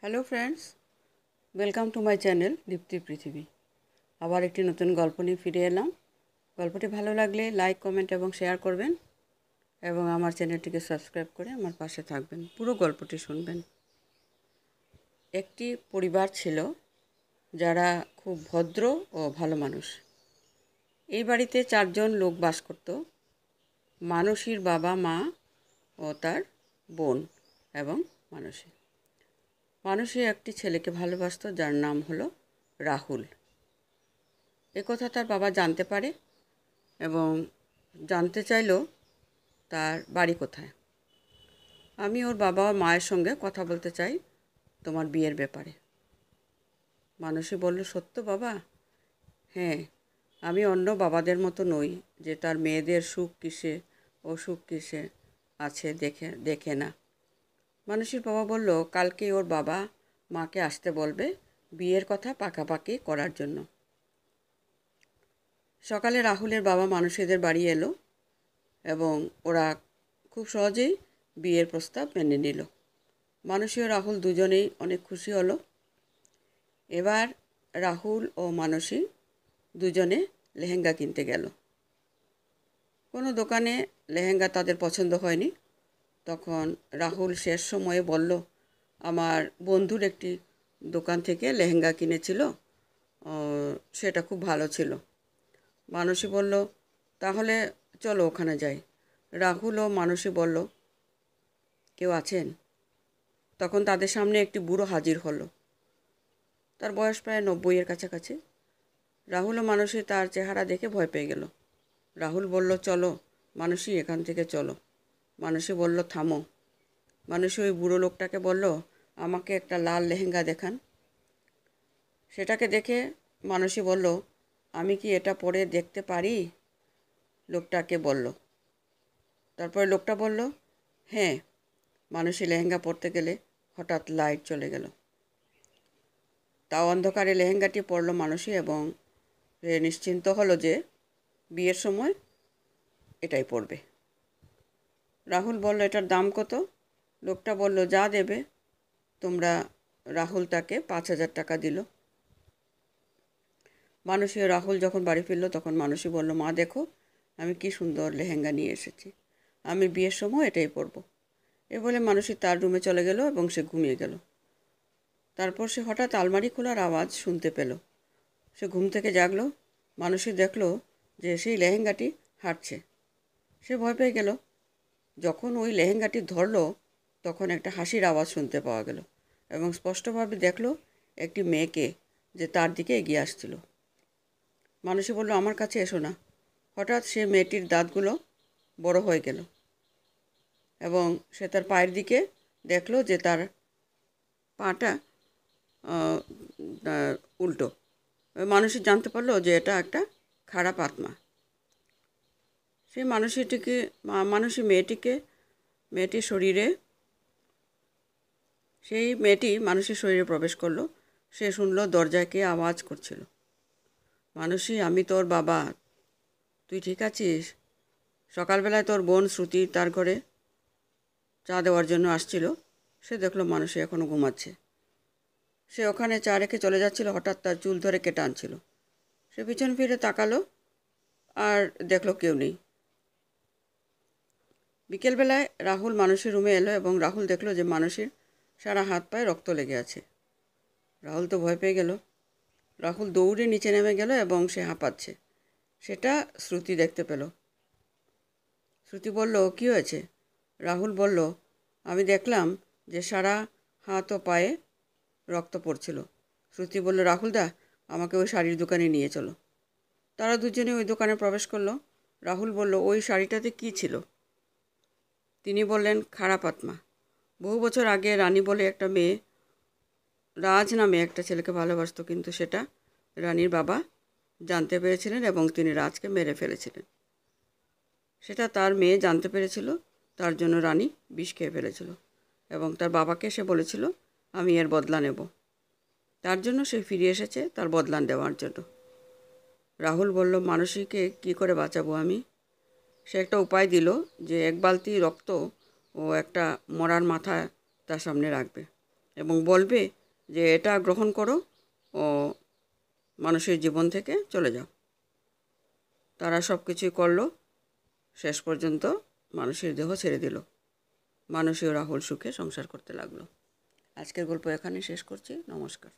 Hello friends, welcome to my channel দীপ্তির পৃথিবী। আবার একটি নতুন গল্প নিয়ে ফিরে এলাম। গল্পটি ভালো লাগলে লাইক, কমেন্ট এবং শেয়ার করবেন এবং আমার চ্যানেলটিকে সাবস্ক্রাইব করে আমার পাশে থাকবেন। পুরো গল্পটি শুনবেন। একটি পরিবার ছিল যারা খুব ভদ্র ও ভালো মানুষ। এই বাড়িতে 4জন লোক বাস করত। মানসীর বাবা, মা ও তার বোন এবং মানসী। মানসী একটি ছেলেকে ভালোবাসত যার নাম হলো রাহুল। একথা তার বাবা জানতে পারে এবং জানতে চাইল তার বাড়ি কোথায়। আমি ওর বাবা ও মায়ের সঙ্গে কথা বলতে চাই তোমার বিয়ের ব্যাপারে। মানসী বলল, সত্য বাবা? হ্যাঁ, আমি অন্য বাবাদের মতো নই যে তার মেয়েদের সুখ কিসে অসুখ কিসে আছে দেখে না। মানসীর বাবা বলল, কালকেই ওর বাবা মাকে আসতে বলবে বিয়ের কথা পাকাপাকি করার জন্য। সকালে রাহুলের বাবা মানসীদের বাড়ি এলো এবং ওরা খুব সহজেই বিয়ের প্রস্তাব মেনে নিল। মানসী ও রাহুল দুজনেই অনেক খুশি হলো। এবার রাহুল ও মানসী দুজনে লেহেঙ্গা কিনতে গেল। কোনো দোকানে লেহেঙ্গা তাদের পছন্দ হয়নি। তখন রাহুল শেষ সময়ে বলল, আমার বন্ধুর একটি দোকান থেকে লেহেঙ্গা কিনেছিল, সেটা খুব ভালো ছিল। মানসী বলল, তাহলে চলো ওখানে যাই। রাহুল ও মানসী বলল, কেউ আছেন? তখন তাদের সামনে একটি বুড়ো হাজির হলো। তার বয়স প্রায় 90-এর কাছাকাছি। রাহুল ও মানসী তার চেহারা দেখে ভয় পেয়ে গেল। রাহুল বলল, চলো মানসী, এখান থেকে চলো। মানসী বলল, থামো। মানসী ওই বুড়ো লোকটাকে বলল, আমাকে একটা লাল লেহেঙ্গা দেখান। সেটাকে দেখে মানসী বলল, আমি কি এটা পরে দেখতে পারি? লোকটাকে বলল। তারপরে লোকটা বলল, হ্যাঁ। মানসী লেহেঙ্গা পরতে গেলে হঠাৎ লাইট চলে গেল। তাও অন্ধকারে লেহেঙ্গাটি পরল মানসী এবং সে নিশ্চিন্ত হলো যে বিয়ের সময় এটাই পরবে। রাহুল বলল, এটার দাম কত? লোকটা বলল, যা দেবে তোমরা। রাহুল তাকে 5,000 টাকা দিল। মানসী ও রাহুল যখন বাড়ি ফিরল তখন মানসী বলল, মা দেখো, আমি কি সুন্দর লেহেঙ্গা নিয়ে এসেছি, আমি বিয়ের সময় এটাই পরবো। এ বলে মানসী তার রুমে চলে গেল এবং সে ঘুমিয়ে গেল। তারপর সে হঠাৎ আলমারি খোলার আওয়াজ শুনতে পেল। সে ঘুম থেকে জাগলো। মানসী দেখল যে সেই লেহেঙ্গাটি হাঁটছে। সে ভয় পেয়ে গেল। যখন ওই লেহেঙ্গাটি ধরল তখন একটা হাসির আওয়াজ শুনতে পাওয়া গেল এবং স্পষ্টভাবে দেখল একটি মেয়েকে যে তার দিকে এগিয়ে আসছিল। মানসী বলল, আমার কাছে এসো না। হঠাৎ সে মেয়েটির দাঁতগুলো বড় হয়ে গেল এবং সে তার পায়ের দিকে দেখল যে তার পাটা উল্টো। মানসী জানতে পারলো যে এটা একটা খারাপ আত্মা। সেই মেয়েটির শরীরে মানুষের শরীরে প্রবেশ করলো। সে শুনলো দরজায় কে আওয়াজ করছিল। মানসী, আমি তোর বাবা, তুই ঠিক আছিস? সকালবেলায় তোর বোন শ্রুতি তার ঘরে চা দেওয়ার জন্য আসছিল। সে দেখলো মানসী এখনও ঘুমাচ্ছে। সে ওখানে চা রেখে চলে যাচ্ছিল, হঠাৎ তার চুল ধরে কেটে আনছিল। সে পিছন ফিরে তাকালো আর দেখলো কেউ নেই। বিকেলবেলায় রাহুল মানসীর রুমে এলো এবং রাহুল দেখলো যে মানসীর সারা হাত পায়ে রক্ত লেগে আছে। রাহুল তো ভয় পেয়ে গেল। রাহুল দৌড়ে নিচে নেমে গেল এবং সে হাঁপাচ্ছে। সেটা শ্রুতি দেখতে পেল। শ্রুতি বলল, কী হয়েছে? রাহুল বলল, আমি দেখলাম যে সারা হাত ও পায়ে রক্ত পড়ছিল। শ্রুতি বলল, রাহুলদা, আমাকে ওই শাড়ির দোকানে নিয়ে চলো। তারা দুজনে ওই দোকানে প্রবেশ করলো। রাহুল বলল, ওই শাড়িটাতে কী ছিল? তিনি বললেন, খারাপ আত্মা। বহু বছর আগে রানী বলে একটা মেয়ে রাজ নামে একটা ছেলেকে ভালোবাসত, কিন্তু সেটা রানীর বাবা জানতে পেরেছিলেন এবং তিনি রাজকে মেরে ফেলেছিলেন। সেটা তার মেয়ে জানতে পেরেছিল, তার জন্য রানী বিষ খেয়ে ফেলেছিল এবং তার বাবাকে সে বলেছিল, আমি এর বদলা নেব। তার জন্য সে ফিরে এসেছে তার বদলা দেওয়ার জন্য। রাহুল বলল, মানসীকে কী করে বাঁচাবো আমি? সে একটা উপায় দিল যে 1 বালতি রক্ত ও একটা মরার মাথা তার সামনে রাখবে এবং বলবে যে এটা গ্রহণ করো ও মানুষের জীবন থেকে চলে যাও। তারা সব কিছুই করলো, শেষ পর্যন্ত মানুষের দেহ ছেড়ে দিল। মানুষী ও রাহুল সুখে সংসার করতে লাগলো। আজকের গল্প এখানেই শেষ করছি। নমস্কার।